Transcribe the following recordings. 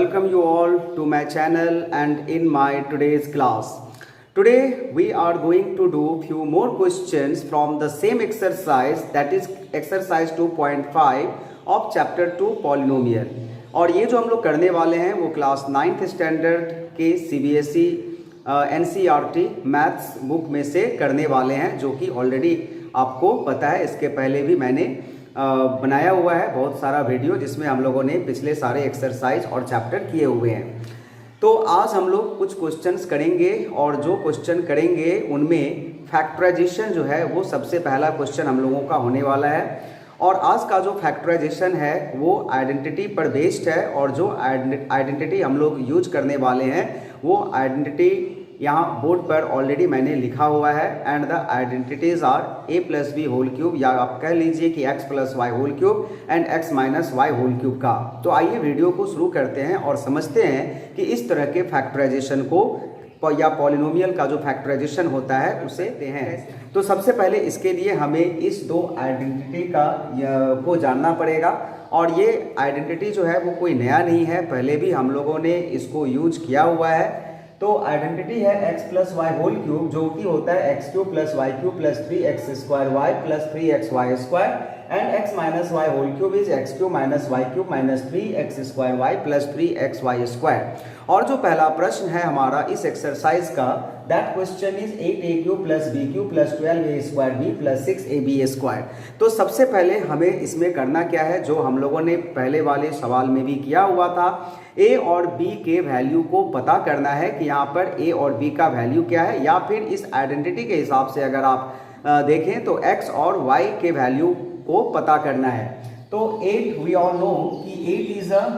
welcome you all to my channel and in my today's class. Today we are going to do few more questions from the same exercise, that is exercise 2.5 of chapter 2 polynomial. और ये जो हम लोग करने वाले हैं वो class 9th standard के CBSE NCERT मैथ्स बुक में से करने वाले हैं, जो कि ऑलरेडी आपको पता है। इसके पहले भी मैंने बनाया हुआ है बहुत सारा वीडियो, जिसमें हम लोगों ने पिछले सारे एक्सरसाइज और चैप्टर किए हुए हैं। तो आज हम लोग कुछ क्वेश्चंस करेंगे और जो क्वेश्चन करेंगे उनमें फैक्टराइजेशन जो है वो सबसे पहला क्वेश्चन हम लोगों का होने वाला है। और आज का जो फैक्टराइजेशन है वो आइडेंटिटी पर बेस्ड है, और जो आइडेंटिटी हम लोग यूज करने वाले हैं वो आइडेंटिटी यहाँ बोर्ड पर ऑलरेडी मैंने लिखा हुआ है। And the identities are a plus B whole cube, या आप कह लीजिए कि x plus Y whole cube and x minus Y whole cube का। तो आइए वीडियो को शुरू करते हैं और समझते हैं कि इस तरह के फैक्टराइजेशन को या पॉलिनोमियल का जो फैक्टराइजेशन होता है उसे देखते हैं। तो सबसे पहले इसके लिए हमें इस दो आइडेंटिटी को जानना पड़ेगा। और ये आइडेंटिटी जो है वो कोई नया नहीं है, पहले भी हम लोगों ने इसको यूज किया हुआ है। तो आइडेंटिटी है x plus Y whole cube, जो कि होता है x cube plus Y cube plus 3x square Y plus 3xy square, and x minus Y whole cube is x cube minus Y cube minus 3x square Y plus 3xy square. और जो पहला प्रश्न है हमारा इस exercise का, that question is 8a cube plus b cube plus 12a square b plus 6ab square. तो सबसे पहले हमें इसमें करना क्या है, जो हम लोगों ने पहले वाले सवाल में भी किया हुआ था, a और b के वैल्यू को पता करना है कि यहाँ पर a और b का वैल्यू क्या है। या फिर इस आइडेंटिटी के हिसाब से अगर आप देखें तो x और y के वैल्यू को पता करना है। तो 8 वी ऑल नो कि 8 is a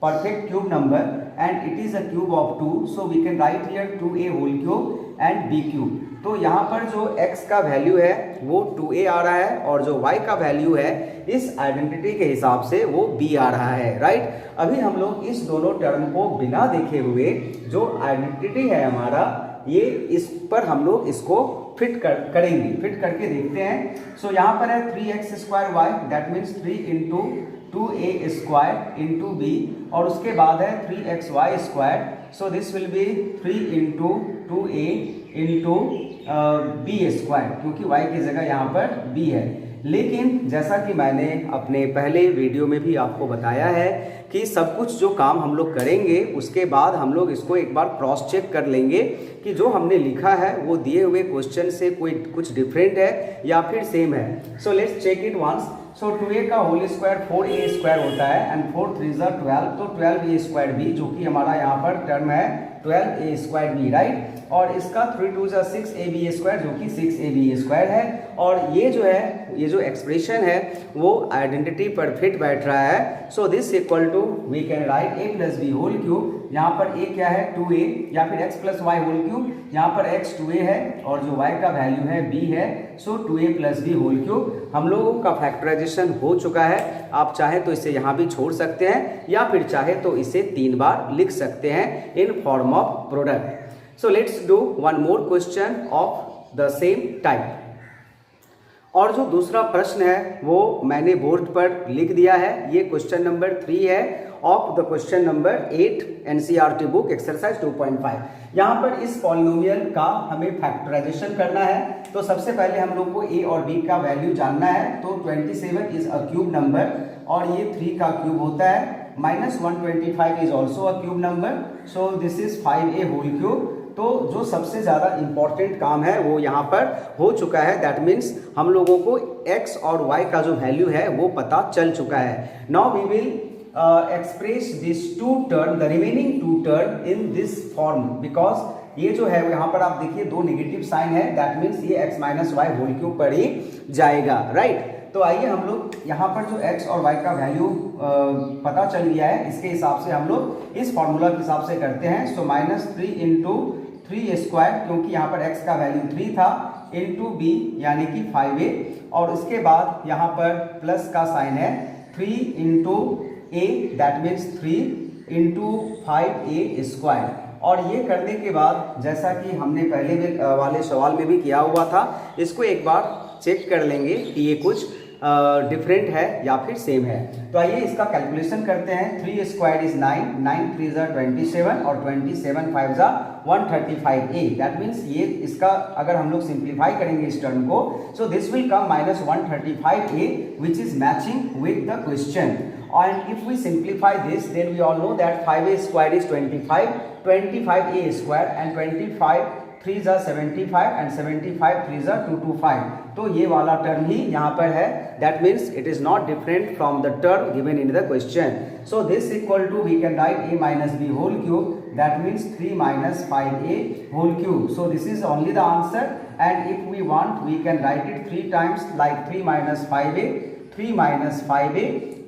perfect cube number and it is a cube of 2, so we can write here 2a whole cube and b cube। तो यहाँ पर जो x का वैल्यू है वो 2a आ रहा है, और जो y का वैल्यू है इस आइडेंटिटी के हिसाब से वो b आ रहा है, राइट। अभी हम लोग इस दोनों टर्म को बिना देखे हुए जो आइडेंटिटी है हमारा, ये इस पर हम लोग इसको फिट करेंगे, फिट करके देखते हैं। सो यहाँ पर है 3x square Y, that means 3 into 2a square into b, और उसके बाद है 3xy square, so this will be 3 into 2a into b square, क्योंकि y की जगह यहाँ पर b है। लेकिन जैसा कि मैंने अपने पहले वीडियो में भी आपको बताया है कि सब कुछ जो काम हम लोग करेंगे उसके बाद हम लोग इसको एक बार क्रॉस चेक कर लेंगे कि जो हमने लिखा है वो दिए हुए क्वेश्चन से कोई कुछ डिफरेंट है या फिर सेम है। So let's check it once. So 2a का होल स्क्वायर 4a स्क्वायर होता है एंड 4 3 12, तो 12a स्क्वायर b, जो कि हमारा यहाँ पर टर्म है 12a स्क्वायर b, राइट। और इसका 3 2 6ab स्क्वायर, जो कि 6ab स्क्वायर है। और ये जो है, ये जो एक्सप्रेशन है वो आइडेंटिटी पर फिट बैठ रहा है। So this equal to we can write a plus B whole cube, यहाँ पर a क्या है 2a, या फिर x plus Y whole cube, यहाँ पर x 2a है और जो y का वैल्यू है b है, so 2a plus B whole cube. हम लोगों का फैक्टराइजेशन हो चुका है। आप चाहे तो इसे यहाँ भी छोड़ सकते हैं, या फिर चाहे तो इसे 3 बार लिख सकते हैं in form of product. So let's do one more question of the same type. और जो दूसरा प्रश्न है वो मैंने बोर्ड पर लिख दिया है। ये क्वेश्चन नंबर 3 है of the question number 8 NCERT book exercise 2.5। यहाँ पर इस पॉलिनोमियल का हमें फैक्टराइजेशन करना है। तो सबसे पहले हम लोग को a और b का वैल्यू जानना है। तो 27 इज अ क्यूब नंबर, और ये 3 का क्यूब होता है। Minus 125 is also a cube number, so this is 5a whole cube. तो जो सबसे ज़्यादा इंपॉर्टेंट काम है वो यहाँ पर हो चुका है। दैट मीन्स हम लोगों को x और y का जो वैल्यू है वो पता चल चुका है। Now we will express this two term, the remaining two term in this form, because ये जो है यहाँ पर आप देखिए दो नेगेटिव साइन है, दैट मीन्स ये x minus Y whole cube पर ही जाएगा, राइट। तो आइए हम लोग यहाँ पर जो x और y का वैल्यू पता चल गया है, इसके हिसाब से हम लोग इस फॉर्मूला के हिसाब से करते हैं। सो माइनस 3 इंटू 3 स्क्वायर, क्योंकि यहाँ पर x का वैल्यू 3 था, इंटू b यानी कि 5a, और उसके बाद यहाँ पर प्लस का साइन है 3 into a, that means 3 into 5a square. और ये करने के बाद जैसा कि हमने पहले वाले सवाल में भी किया हुआ था, इसको एक बार चेक कर लेंगे कि ये कुछ डिफरेंट है या फिर सेम है। तो आइए इसका कैलकुलेशन करते हैं। 3 स्क्वायर इज 9, 9 3 ज़ा 27 और 27 5 ज़ा 135a। दैट मीन्स ये इसका अगर हम लोग सिंप्लीफाई करेंगे इस टर्म को, सो this will come -135a which is matching with the question. And if we simplify this, then we all know that 5a square is 25, 25a square and 25 3 ज़ा 75 and 75 3 ज़ा 225। तो ये वाला टर्म ही यहाँ पर है। That means it is not different from the term given in the question. So this equal to, we can write a minus b whole cube. That means 3 minus 5a whole cube. So this is only the answer. And if we want, we can write it 3 times, like 3 minus 5a, 3 minus 5a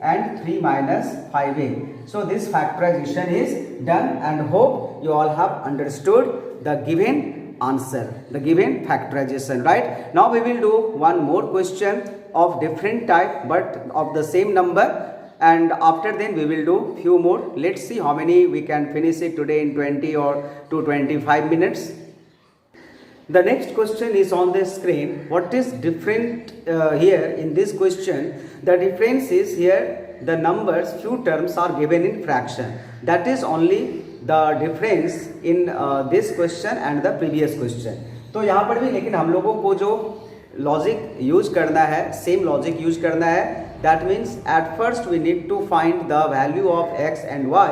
and 3 minus 5a. So this factorization is done, and hope you all have understood the given answer, the given factorization, right? Now we will do one more question of different type but of the same number, and after then we will do few more. Let's see how many we can finish it today in 20 or to 25 minutes. The next question is on the screen. What is different here in this question? The difference is here the numbers, few terms are given in fraction. That is only the difference in this question and the previous question. तो यहाँ पर भी लेकिन हम लोगों को जो logic use करना है, सेम लॉजिक यूज करना है। That means at first we need to find the value of x and y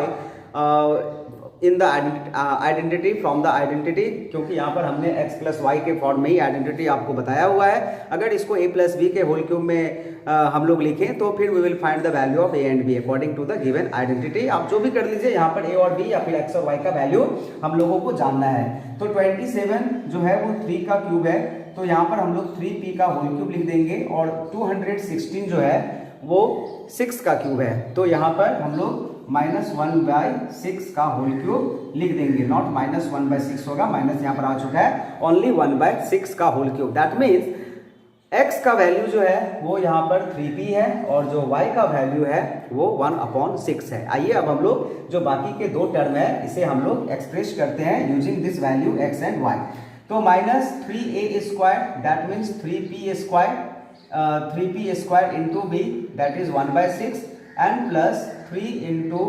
in the identity from the identity, क्योंकि यहाँ पर हमने x प्लस वाई के फॉर्म में ही आइडेंटिटी आपको बताया हुआ है। अगर इसको a प्लस बी के होल क्यूब में हम लोग लिखें तो फिर we will find the value of a and b according to the given identity. आप जो भी कर लीजिए, यहाँ पर a और b या फिर x और y का वैल्यू हम लोगों को जानना है। तो 27 जो है वो 3 का क्यूब है, तो यहाँ पर हम लोग 3p का होल क्यूब लिख देंगे, और 216 जो है वो 6 का क्यूब है, तो यहाँ पर हम लोग -1/6 का होल क्यूब लिख देंगे। नॉट -1/6 होगा, माइनस यहाँ पर आ चुका है, ओनली 1/6 का whole cube. That means x का वैल्यू जो है वो यहाँ पर 3p है, और जो y का वैल्यू है वो 1/6 है। आइए अब हम लोग जो बाकी के दो टर्म है इसे हम लोग एक्सप्रेस करते हैं using this value x and y। तो -3a square, that means 3p square, 3p square into b, that is 1/6, and plus 3 into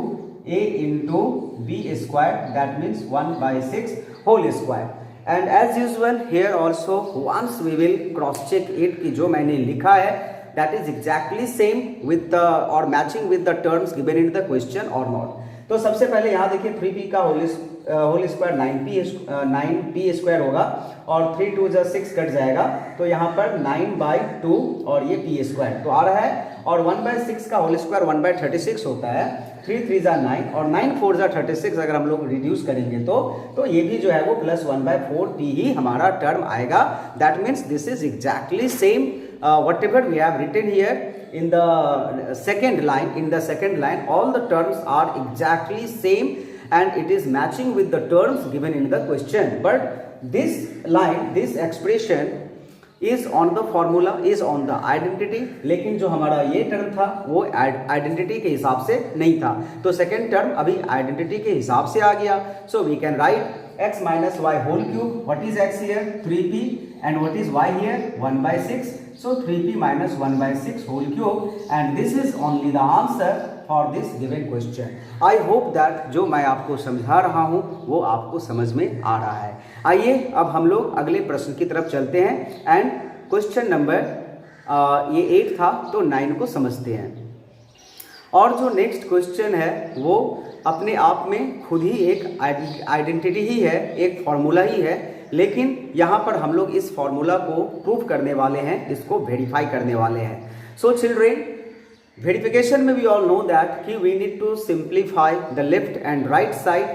a into b square, that means 1/6 whole square. And as usual here also once we will cross check it कि जो मैंने लिखा है that is exactly same with the और matching with the terms given in the question और not. तो सबसे पहले यहाँ देखिए 3p का होल स्क्वायर 9p स्क्वायर होगा, और 3 2 ज़ा 6 कट जाएगा, तो यहाँ पर 9/2 और ये p स्क्वायर तो आ रहा है, और 1/6 का होल स्क्वायर 1/36 होता है, 3 3 ज़ा 9 और 9 4 ज़ा 36 अगर हम लोग रिड्यूस करेंगे तो ये भी जो है वो +1/4t ही हमारा टर्म आएगा। That means this is exactly same whatever we have written here in the second line. In the second line all the terms are exactly same and it is matching with the terms given in the question, but this line, this expression is on the formula, is on the identity, लेकिन जो हमारा ये term था वो identity के हिसाब से नहीं था, तो सेकेंड टर्म अभी आइडेंटिटी के हिसाब से आ गया। So we can write x minus y whole cube. What is x here? 3p, and what is y here? 1/6. So 3p minus 1/6 whole cube, and this is only the answer for this given question. I hope that जो मैं आपको समझा रहा हूँ वो आपको समझ में आ रहा है। आइए अब हम लोग अगले प्रश्न की तरफ चलते हैं, एंड क्वेश्चन नंबर ये 8 था तो 9 को समझते हैं। और जो नेक्स्ट क्वेश्चन है वो अपने आप में खुद ही एक आइडेंटिटी ही है, एक फॉर्मूला ही है, लेकिन यहाँ पर हम लोग इस फॉर्मूला को प्रूव करने वाले हैं, इसको वेरीफाई करने वाले हैं। सो चिल्ड्रेन, वेरिफिकेशन में वी ऑल नो दैट कि we need to simplify the left and right side,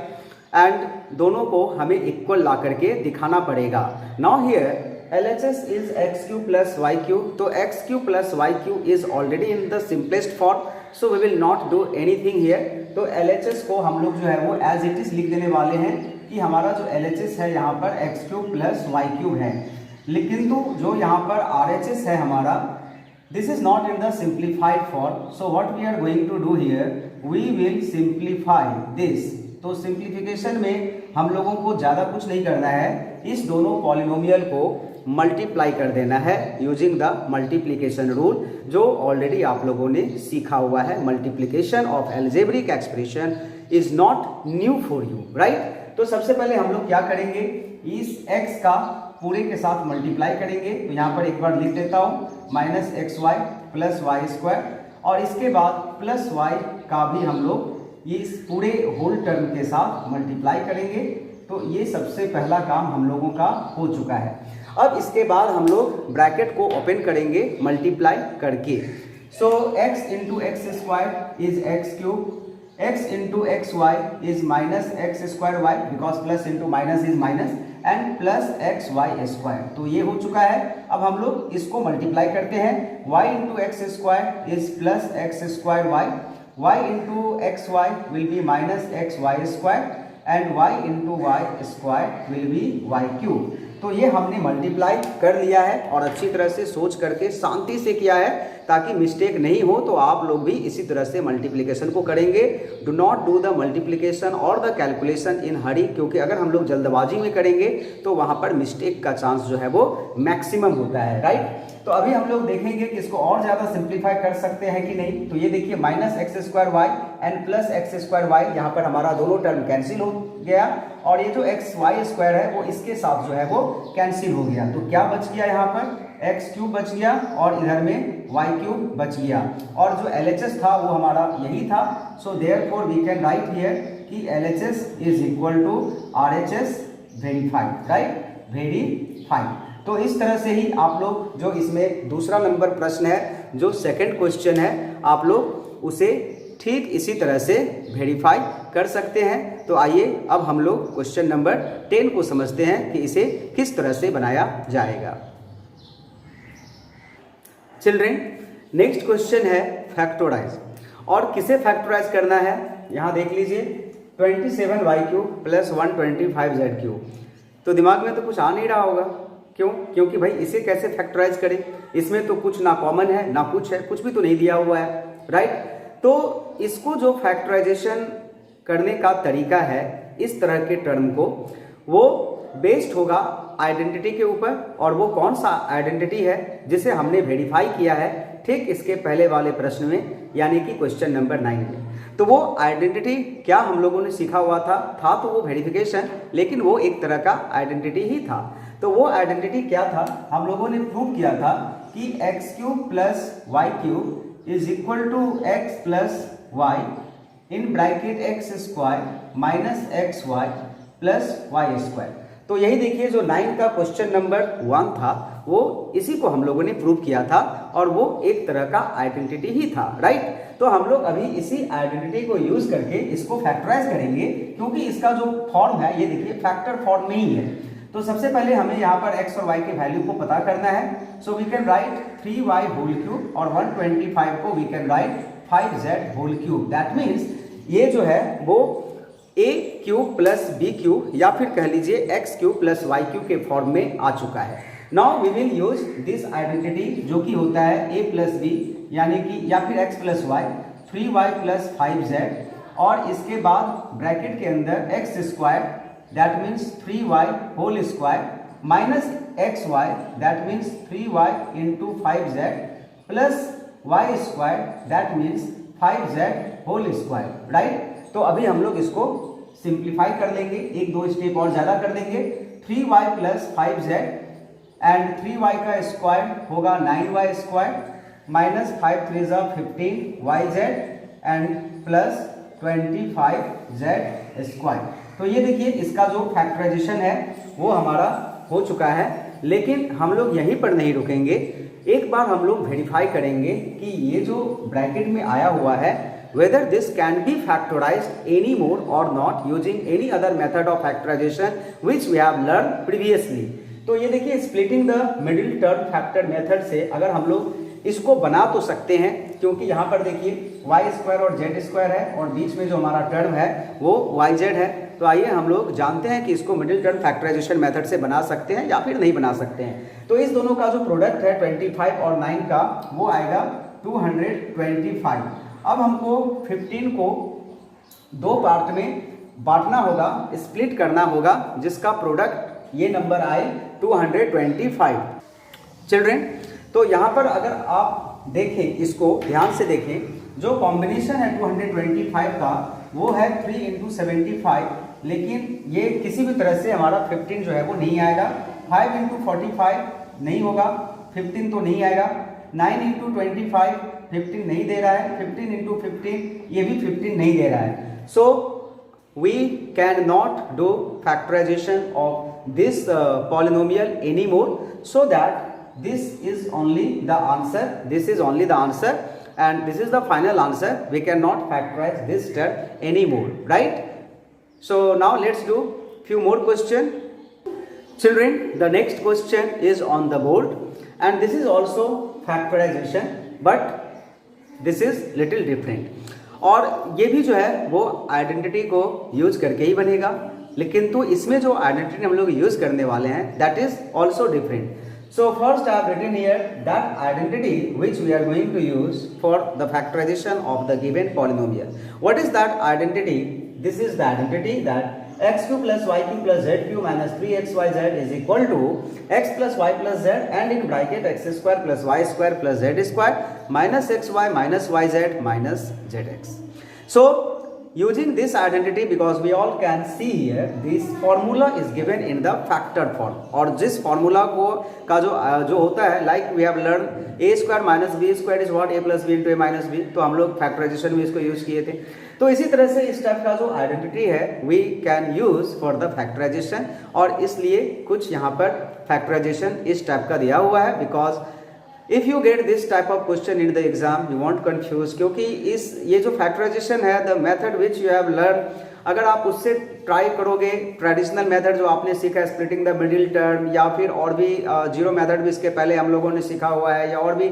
and दोनों को हमें इक्वल ला करके दिखाना पड़ेगा। Now here LHS is x³ plus y³, तो x³ plus y³ is already in the simplest form, so we will not do anything here। तो LHS को हम लोग जो है वो as it is लिख देने वाले हैं कि हमारा जो LHS है यहाँ पर x³ plus y³ है, लेकिन तो जो यहाँ पर RHS है हमारा, this is not in the simplified form, so what we are going to do here, we will simplify this। तो सिंप्लीफिकेशन में हम लोगों को ज़्यादा कुछ नहीं करना है, इस दोनों पॉलिनोमियल को मल्टीप्लाई कर देना है यूजिंग द मल्टीप्लिकेशन रूल, जो ऑलरेडी आप लोगों ने सीखा हुआ है। Multiplication of algebraic expression is not new for you, right. तो सबसे पहले हम लोग क्या करेंगे, इस x का पूरे के साथ मल्टीप्लाई करेंगे। तो यहाँ पर एक बार लिख देता हूँ -xy प्लस वाई स्क्वायर, और इसके बाद प्लस y का भी हम लोग इस पूरे होल टर्म के साथ मल्टीप्लाई करेंगे। तो ये सबसे पहला काम हम लोगों का हो चुका है। अब इसके बाद हम लोग ब्रैकेट को ओपन करेंगे मल्टीप्लाई करके। So x into X square is X cube, x into X Y is minus X square Y, because plus into minus is minus, and plus X Y square. तो ये हो चुका है। अब हम लोग इसको मल्टीप्लाई करते हैं। y into X square is plus X square Y, y into X Y will be minus X Y square, and y into Y square will be Y cube. तो ये हमने मल्टीप्लाई कर लिया है और अच्छी तरह से सोच करके शांति से किया है, ताकि मिस्टेक नहीं हो। तो आप लोग भी इसी तरह से मल्टीप्लिकेशन को करेंगे। Do not do the multiplication और द कैलकुलेशन इन हरी, क्योंकि अगर हम लोग जल्दबाजी में करेंगे तो वहां पर मिस्टेक का चांस जो है वो मैक्सिमम होता है, राइट। तो अभी हम लोग देखेंगे कि इसको और ज्यादा सिंप्लीफाई कर सकते हैं कि नहीं। तो ये देखिए minus X square Y and plus X square Y, यहाँ पर हमारा दोनों टर्म कैंसिल हो गया, और ये जो एक्स वाई स्क्वायर है वो इसके साथ जो है वो कैंसिल हो गया। तो क्या बच गया यहाँ पर, एक्स क्यूब बच गया, और इधर में वाई क्यूब बच गया, और जो LHS था वो हमारा यही था। So therefore we can write here कि LHS is equal to RHS verified, right, verified. तो इस तरह से ही आप लोग जो इसमें दूसरा नंबर प्रश्न है, जो सेकंड क्वेश्चन है, आप लोग उसे ठीक इसी तरह से वेरीफाई कर सकते हैं। तो आइए अब हम लोग क्वेश्चन नंबर 10 को समझते हैं कि इसे किस तरह से बनाया जाएगा। चिल्ड्रेन, नेक्स्ट क्वेश्चन है फैक्टराइज, और किसे फैक्टराइज करना है यहाँ देख लीजिए, 27y³ प्लस 125z³। तो दिमाग में तो कुछ आ नहीं रहा होगा, क्यों? क्योंकि भाई इसे कैसे फैक्टराइज करें, इसमें तो कुछ ना कॉमन है ना कुछ है, कुछ भी तो नहीं दिया हुआ है, राइट। तो इसको जो फैक्टराइजेशन करने का तरीका है इस तरह के टर्म को, वो बेस्ड होगा आइडेंटिटी के ऊपर, और वो कौन सा आइडेंटिटी है जिसे हमने वेरीफाई किया है ठीक इसके पहले वाले प्रश्न में, यानी कि क्वेश्चन नंबर 9 में। तो वो आइडेंटिटी क्या हम लोगों ने सीखा हुआ था तो वो वेरिफिकेशन, लेकिन वो एक तरह का आइडेंटिटी ही था। तो वो आइडेंटिटी क्या था, हम लोगों ने प्रूव किया था कि x³ plus y³ is equal to x plus y in bracket X square minus X Y plus Y square. तो यही देखिए जो 9 का क्वेश्चन नंबर 1 था वो इसी को हम लोगों ने प्रूव किया था, और वो एक तरह का आइडेंटिटी ही था, राइट। तो हम लोग अभी इसी आइडेंटिटी को यूज करके इसको फैक्टराइज करेंगे, क्योंकि इसका जो फॉर्म है ये देखिए फैक्टर फॉर्म में ही है। तो सबसे पहले हमें यहाँ पर x और y के वैल्यू को पता करना है। So we can write 3y whole cube, और 125 को we can write 5z whole cube. That means ये जो है वो a³ प्लस b³ या फिर कह लीजिए x³ प्लस y³ के फॉर्म में आ चुका है। Now we will use this identity, जो कि होता है a प्लस b, यानी कि या फिर x plus y, 3y plus 5z, और इसके बाद ब्रैकेट के अंदर X square that means 3y whole square minus xy that means 3y into 5z plus y square that means 5z whole square, right. तो अभी हम लोग इसको सिंप्लीफाई कर लेंगे, एक दो स्टेप और ज्यादा कर देंगे। 3y plus 5z and 3y का स्क्वायर होगा 9y square minus 5 3 15yz and plus 25z square. तो ये देखिए इसका जो फैक्टराइजेशन है वो हमारा हो चुका है, लेकिन हम लोग यहीं पर नहीं रुकेंगे। एक बार हम लोग वेरीफाई करेंगे कि ये जो ब्रैकेट में आया हुआ है whether this can be factorized any more or not using any other method of factorization which we have learned previously। तो ये देखिए splitting the middle term factor method से अगर हम लोग इसको बना तो सकते हैं, क्योंकि यहाँ पर देखिए वाई स्क्वायर और जेड स्क्वायर है और बीच में जो हमारा टर्म है वो वाई जेड है। तो आइए हम लोग जानते हैं कि इसको मिडिल टर्म फैक्टराइजेशन मेथड से बना सकते हैं या फिर नहीं बना सकते हैं। तो इस दोनों का जो प्रोडक्ट है 25 और 9 का वो आएगा 225। अब हमको 15 को दो पार्ट में बांटना होगा, स्प्लिट करना होगा, जिसका प्रोडक्ट ये नंबर आए 225। चिल्ड्रेन, तो यहाँ पर अगर आप देखें, इसको ध्यान से देखें, जो कॉम्बिनेशन है 225 का वो है 3 × 75, लेकिन ये किसी भी तरह से हमारा 15 जो है वो नहीं आएगा। 5 × 45 नहीं होगा, 15 तो नहीं आएगा। 9 × 25 15 नहीं दे रहा है, 15 × 15 ये भी 15 नहीं दे रहा है। सो we cannot do factorization of this polynomial anymore, so that this is only the answer, this is only the answer, and this is the final answer. We cannot factorize this term anymore, right? So now let's do few more question. Children, the next question is on the board, and this is also factorization, but this is little different. और ये भी जो है वो identity को use करके ही बनेगा, लेकिन तो इसमें जो आइडेंटिटी हम लोग यूज करने वाले हैं that is also different. So first I have written here that identity which we are going to use for the factorisation of the given polynomial. What is that identity? This is the identity that x3 + y3 + z3 - 3xyz is equal to x + y + z and in bracket x² + y² + z² minus xy minus yz minus zx. So using this identity, because we all can see here this formula is given in the factored form, और जिस formula को का जो होता है like we have learned a² - b² is what a + b × a - b, तो हम लोग फैक्टराइजेशन में इसको यूज किए थे. तो इसी तरह से इस टाइप का जो आइडेंटिटी है we can use for the factorisation, और इसलिए कुछ यहाँ पर फैक्टराइजेशन इस टाइप का दिया हुआ है. Because if you get this type of question in the exam you want confuse, क्योंकि ये जो फैक्टराइजेशन है the method which you have learn, अगर आप उससे ट्राई करोगे ट्रेडिशनल मेथड जो आपने सीखा है स्प्लिटिंग द मिडिल टर्म, या फिर और भी जीरो मेथड भी इसके पहले हम लोगों ने सीखा हुआ है, या और भी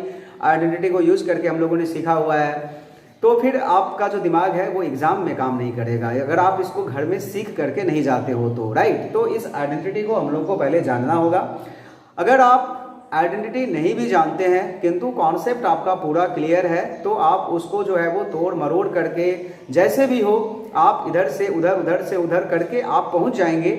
आइडेंटिटी को यूज करके हम लोगों ने सीखा हुआ है, तो फिर आपका जो दिमाग है वो एग्जाम में काम नहीं करेगा अगर आप इसको घर में सीख करके नहीं जाते हो तो, राइट. तो इस आइडेंटिटी को हम लोग को पहले जानना होगा. अगर आप आइडेंटिटी नहीं भी जानते हैं किंतु कॉन्सेप्ट आपका पूरा क्लियर है, तो आप उसको जो है वो तोड़ मरोड़ करके जैसे भी हो आप इधर से उधर उधर से उधर करके आप पहुंच जाएंगे,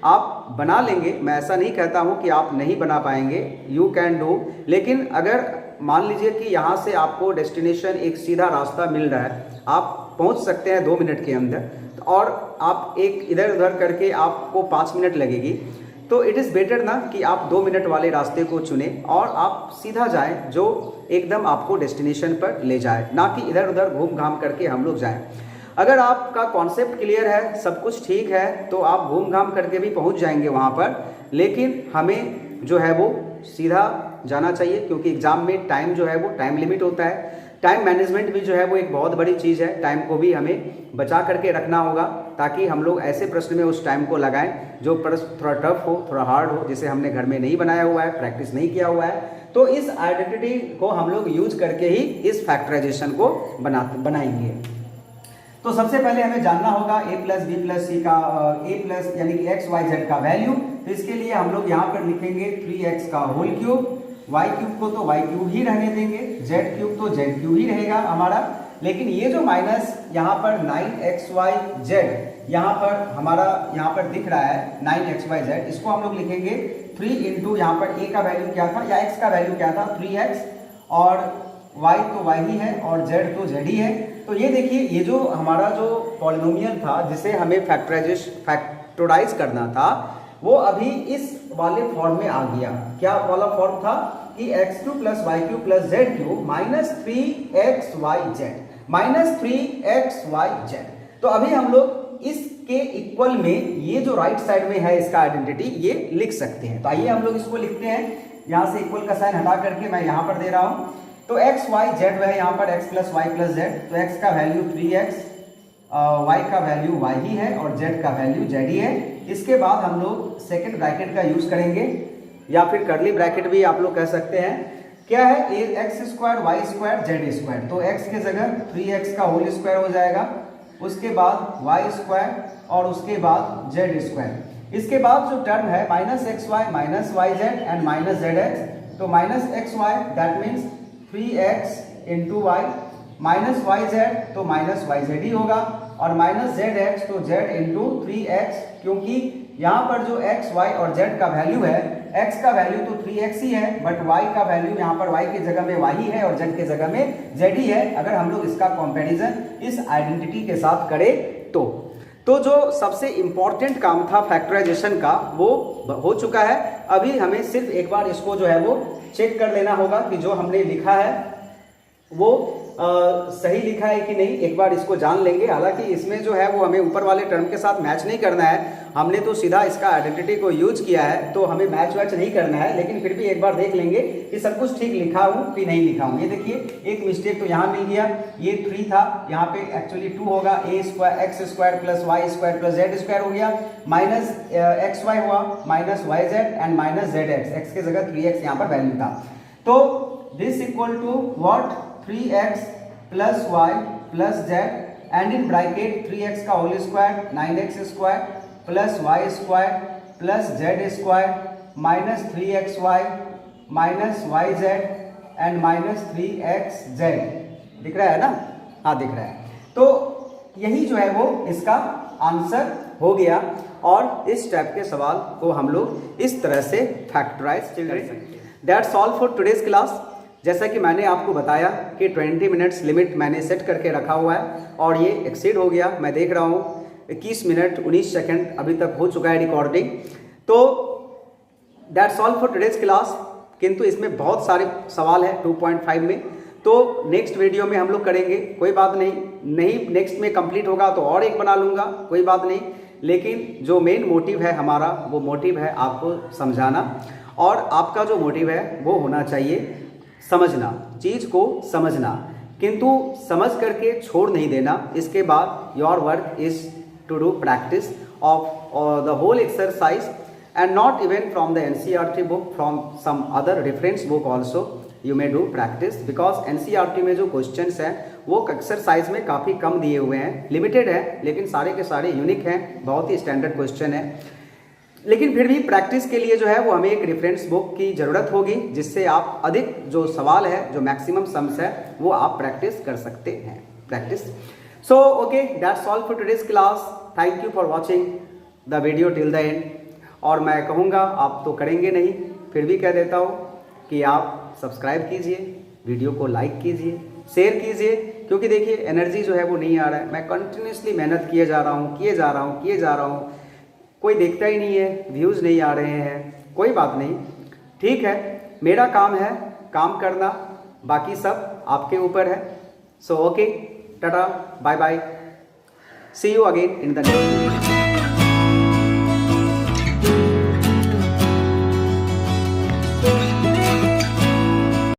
आप बना लेंगे. मैं ऐसा नहीं कहता हूं कि आप नहीं बना पाएंगे, यू कैन डू. लेकिन अगर मान लीजिए कि यहाँ से आपको डेस्टिनेशन एक सीधा रास्ता मिल रहा है, आप पहुँच सकते हैं 2 मिनट के अंदर, और आप एक इधर उधर करके आपको 5 मिनट लगेगी, तो इट इज़ बेटर ना कि आप 2 मिनट वाले रास्ते को चुने और आप सीधा जाएं जो एकदम आपको डेस्टिनेशन पर ले जाए, ना कि इधर उधर घूम घाम करके हम लोग जाएं. अगर आपका कॉन्सेप्ट क्लियर है, सब कुछ ठीक है, तो आप घूम घाम करके भी पहुंच जाएंगे वहाँ पर, लेकिन हमें जो है वो सीधा जाना चाहिए, क्योंकि एग्जाम में टाइम जो है वो टाइम लिमिट होता है. टाइम मैनेजमेंट भी जो है वो एक बहुत बड़ी चीज़ है, टाइम को भी हमें बचा करके रखना होगा, ताकि हम लोग ऐसे प्रश्न में उस टाइम को लगाएं जो प्रश्न थोड़ा टफ हो, थोड़ा हार्ड हो, जिसे हमने घर में नहीं बनाया हुआ है, प्रैक्टिस नहीं किया हुआ है. तो इस आइडेंटिटी को हम लोग यूज करके ही इस फैक्टराइजेशन को बनाएंगे. तो सबसे पहले हमें जानना होगा a + b + c का a+ यानी कि x y z का वैल्यू. तो इसके लिए हम लोग यहाँ पर लिखेंगे 3x का होल क्यूब, y³ को तो y³ ही रहने देंगे, z³ तो z³ ही रहेगा हमारा. लेकिन ये जो माइनस यहाँ पर 9xyz यहाँ पर हमारा यहाँ पर दिख रहा है 9xyz, इसको हम लोग लिखेंगे 3 × यहाँ पर a का वैल्यू क्या था या x का वैल्यू क्या था 3x, और y तो y ही है और z तो z ही है. तो ये देखिए, ये जो हमारा जो पॉलिनोमियल था जिसे हमें फैक्टराइज करना था, वो अभी इस वाले फॉर्म में आ गया. क्या वाला फॉर्म था कि x³ + y³ + z³ - 3xyz. तो अभी हम लोग इसके इक्वल में ये जो राइट साइड में है इसका आइडेंटिटी ये लिख सकते हैं. तो आइए हम लोग इसको लिखते हैं. यहाँ से इक्वल का साइन हटा करके मैं यहाँ पर दे रहा हूँ. तो x y z है यहाँ पर x + y + z, तो x का वैल्यू 3x, y का वैल्यू y ही है और z का वैल्यू z ही है. इसके बाद हम लोग सेकंड ब्रैकेट का यूज करेंगे, या फिर कर्ली ब्रैकेट भी आप लोग कह सकते हैं. क्या है x² y² z², तो x की जगह 3x का होल स्क्वायर हो जाएगा, उसके बाद y² और उसके बाद z². इसके बाद जो टर्म है -xy -yz एंड -zx, तो -xy that means 3x × y, -yz तो -yz ही होगा, और -zx तो z × 3x, क्योंकि यहाँ पर जो x, y और z का वैल्यू है x का वैल्यू तो 3x ही है, बट y का वैल्यू यहाँ पर y की जगह में y ही है और z के जगह में z ही है। अगर हम लोग इसका कंपैरिजन इस आइडेंटिटी के साथ करें तो जो सबसे इंपॉर्टेंट काम था फैक्टराइजेशन का वो हो चुका है। अभी हमें सिर्फ एक बार इसको जो है वो चेक कर लेना होगा कि जो हमने लिखा है वो सही लिखा है कि नहीं, एक बार इसको जान लेंगे। हालांकि इसमें जो है वो हमें ऊपर वाले टर्म के साथ मैच नहीं करना है, हमने तो सीधा इसका आइडेंटिटी को यूज किया है, तो हमें मैच वैच नहीं करना है। लेकिन फिर भी एक बार देख लेंगे कि सब कुछ ठीक लिखा हूँ कि नहीं लिखा हूँ। ये देखिए एक मिस्टेक तो यहाँ मिल गया, ये 3 था, यहाँ पे एक्चुअली 2 होगा, x square plus y square plus z square हो गया, माइनस xy हुआ, minus yz and minus zx, x की जगह 3x यहाँ पर वैल्यू था। तो this equal to what 3x plus y plus z and in bracket 3x का whole square 9x square plus y square plus z square minus 3xy minus yz and minus 3xz। दिख रहा है ना? हाँ दिख रहा है। तो यही जो है वो इसका आंसर हो गया और इस टाइप के सवाल को हम लोग इस तरह से फैक्टराइज कर सकते हैं। That's all for today's class. जैसा कि मैंने आपको बताया कि 20 मिनट्स लिमिट मैंने सेट करके रखा हुआ है और ये एक्सीड हो गया। मैं देख रहा हूँ 21 मिनट 19 सेकंड अभी तक हो चुका है रिकॉर्डिंग। तो that's all for today's class. किंतु इसमें बहुत सारे सवाल हैं 2.5 में, तो नेक्स्ट वीडियो में हम लोग करेंगे। कोई बात नहीं नेक्स्ट में कंप्लीट होगा तो और एक बना लूँगा, कोई बात नहीं। लेकिन जो मेन मोटिव है हमारा, वो मोटिव है आपको समझाना, और आपका जो मोटिव है वो होना चाहिए समझना, चीज़ को समझना, किंतु समझ करके छोड़ नहीं देना। इसके बाद your work is to do practice of the whole exercise and not even from the NCERT book, from some other reference book also you may do practice, because NCERT में जो क्वेश्चंस हैं वो एक्सरसाइज में काफ़ी कम दिए हुए हैं, limited है, लेकिन सारे के सारे यूनिक हैं, बहुत ही स्टैंडर्ड क्वेश्चन है। लेकिन फिर भी प्रैक्टिस के लिए जो है वो हमें एक रेफरेंस बुक की ज़रूरत होगी, जिससे आप अधिक जो सवाल है, जो मैक्सिमम सम्स है, वो आप प्रैक्टिस कर सकते हैं। Practice. So okay, that's all for today's class. Thank you for watching the video till the end. और मैं कहूँगा, आप तो करेंगे नहीं, फिर भी कह देता हूँ कि आप सब्सक्राइब कीजिए, वीडियो को लाइक कीजिए, शेयर कीजिए, क्योंकि देखिए एनर्जी जो है वो नहीं आ रहा है। मैं कंटिन्यूसली मेहनत किए जा रहा हूँ, कोई देखता ही नहीं है, व्यूज़ नहीं आ रहे हैं। कोई बात नहीं, ठीक है, मेरा काम है काम करना, बाकी सब आपके ऊपर है। सो ओके, टाटा, bye bye, see you again in the next video.